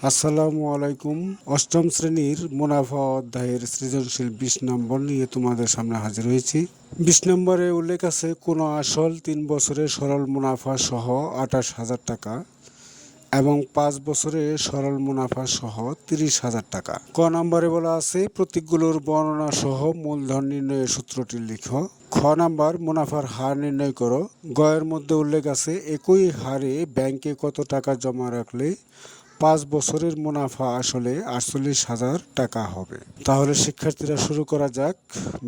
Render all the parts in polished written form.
আসসালামু আলাইকুম। অষ্টম শ্রেণীর মুনাফা অধ্যায়ের সৃজনশীল 20 নম্বর নিয়ে তোমাদের সামনে হাজির হয়েছি। 20 নম্বরে উল্লেখ আছে কোনো আসল 3 বছরের সরল মুনাফা সহ 28,000 টাকা এবং 5 বছরের সরল মুনাফা সহ 30,000 টাকা। ক নম্বরে বলা আছে প্রতীকগুলোর বর্ণনা সহ মূলধন নির্ণয়ের সূত্রটি লিখো। খ নাম্বার মুনাফার হার নির্ণয় করো। গ এর মধ্যে উল্লেখ আছে একই হারে ব্যাংকে কত টাকা জমা রাখলে 5 বছরের মুনাফা আসলে 48,000 টাকা হবে। তাহলে শিক্ষার্থীরা শুরু করা যাক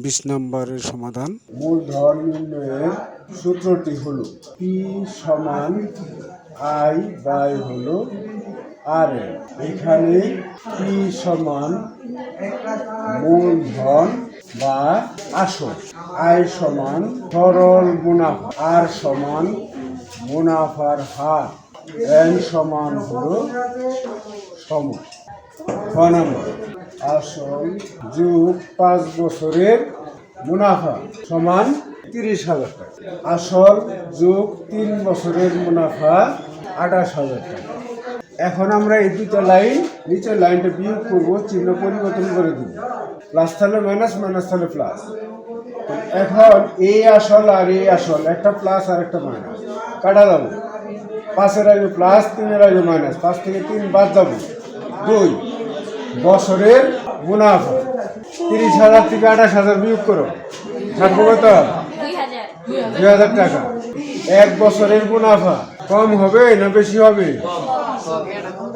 20 নম্বরের সমাধান। মূলধন নির্ণয়ের সূত্রটি হলো পি সমান আই বাই হলো আর এন। এখানে পি সমান মূলধন বা আসল, আই সমান সরল মুনাফা, আর সমান মুনাফার হার, এন সমান হলো সময়। খ নম্বর আসল যোগ 5 বছরের মুনাফা সমান 30,000 টাকা। আসল যোগ 3 বছরের মুনাফা 28,000 টাকা। এখন আমরা এই দুটো লাইন, নিচের লাইনটা বিয়োগ করব, চিহ্ন পরিবর্তন করে দেব। প্লাস থাকলে মাইনাস, মাইনাস থাকলে প্লাস। এখন এই আসল আর এই আসল, একটা প্লাস আর একটা মাইনাস কাটা যাবে। 5-এর আগে প্লাস, 3-এর আগে মাইনাস, 5 থেকে 3 বাদ যাবে 2 বছরের মুনাফা। 30,000 থেকে 28,000 বিয়োগ করো, থাকবো কত? 2,000 টাকা। 1 বছরের মুনাফা কম হবে না বেশি হবে?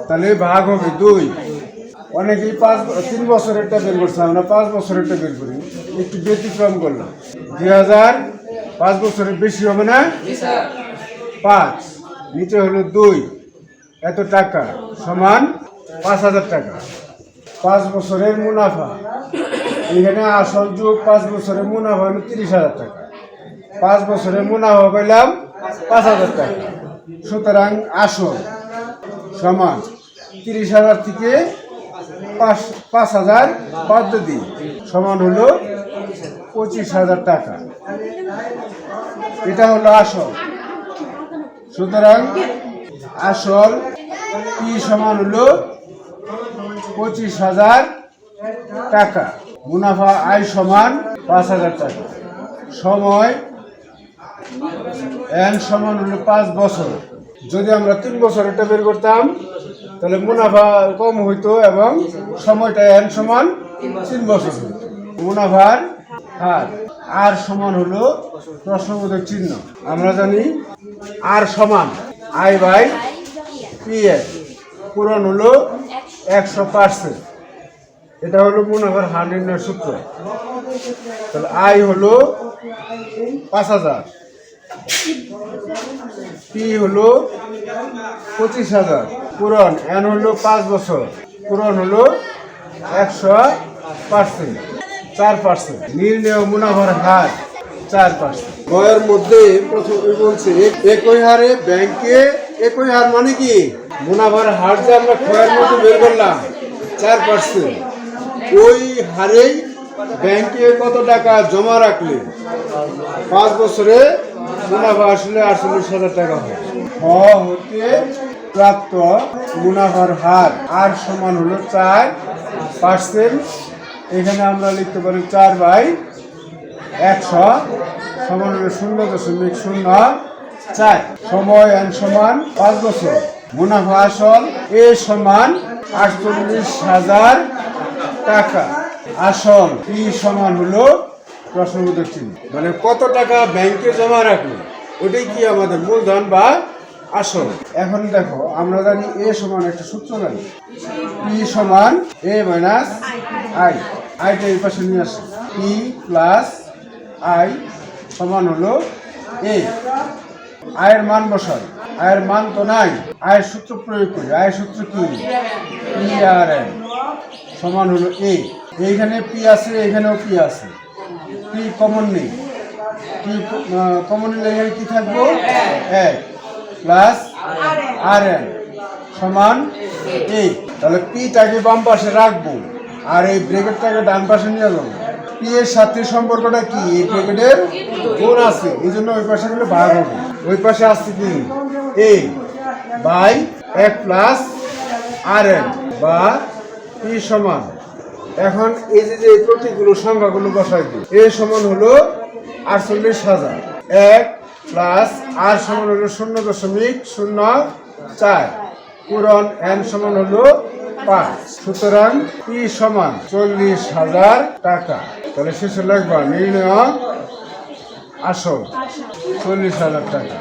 তাহলে ভাগ হবে 2। অনেকেই 3 বছরেরটা বের করছে, আমরা 5 বছরেরটা বের করি, একটু ব্যতিক্রম করলাম। 2,000 5 বছরের বেশি হবে না? 5 নিচে হলো 2, এত টাকা সমান 5,000 টাকা। 5 বছরের মুনাফা, এখানে আসল যোগ 5 বছরের মুনাফা হলো 30,000 টাকা। 5 বছরের মুনাফা পেলাম 5,000 টাকা। সুতরাং আসল সমান 30,000 থেকে 5,000 বাদ দিই, সমান হলো 25,000 টাকা। এটা হলো আসল। সুতরাং আসল কি সমান হলো 25,000 টাকা। মুনাফা আয় সমান 5,000 টাকা। সময় এন সমান হলো 5 বছর। যদি আমরা 3 বছরেরটা বের করতাম তাহলে মুনাফা কম হইতো এবং সময়টা এন সমান 3 বছর হইতো। মুনাফার হার আর সমান হলো প্রশ্নবোধক চিহ্ন। আমরা জানি আর সমান আই বাই পি এর, পূরণ হলো 100%। এটা হলো মুনাফার হার নির্ণয়ের সূত্র। তাহলে আই হলো 5,000, পি হলো 25,000, পূরণ এন হলো 5 বছর, পূরণ হলো 100%, 4%। নির্ণেয় মুনাফার হার 4%। গয়ের মধ্যে প্রথমে বলছে একই হারে ব্যাংকে, একই হার মানে কি? মুনাফার হার যে আমরা ক্ষয়ের মধ্যে বের করলাম 4%, ওই হারেই ব্যাংকে কত টাকা জমা রাখলে 5 বছরে মুনাফা আসলে 48,000 টাকা হয়। হতে প্রাপ্ত মুনাফার হার আর সমান হলো 4%। এখানে আমরা লিখতে পারি 4/100 সমান হলো 0.04। সময় এন সমান 5 বছর। মুনাফা আসল এ সমান 48,000 টাকা। আসল পি সমান হলো প্রশ্নবোধক চিহ্ন, মানে কত টাকা ব্যাংকে জমা রাখলো ওটাই কি আমাদের মূলধন বা আসল। এখন দেখো আমরা জানি এ সমান একটা সূত্র জানি, পি সমান এ মাইনাস আই। আইটা এই পাশে নিয়ে আসে, পি প্লাস আই সমান হলো এ। আয়ের মান বসাই, আয়ের মান তো নাই, আয়ের সূত্র প্রয়োগ করি। আয়ের সূত্র কি? পি আর এন সমান হলো এ। এইখানে পি আছে, এখানেও পি আছে, পি কমন নেই। পি কমন নিলে এখানে কি থাকবো? 1 প্লাস আর এন সমান এ। তাহলে পিটাকে বাম পাশে রাখবো আর এই ব্র্যাকেটটাকে ডান পাশে নিয়ে যাবো। পি এর সাথে সম্পর্কটা কি? এই ব্র্যাকেটের গুণ আছে, এই জন্য ওই পাশে গেলে ভাগ হবে। ওই পাশে আসছে কি? এ বাই 1 প্লাস আর এন বা পি সমান, এখন এই যে প্রতীকগুলো সংখ্যাগুলো বসাই দিই। এ সমান হলো 48,000, 1 প্লাস আর সমান হলো 0.04 পূরণ এন সমান হলো 5, সুতরাং পি সমান 40,000 টাকা। তাহলে শেষে লিখবা নির্ণয় আসল 40,000 টাকা।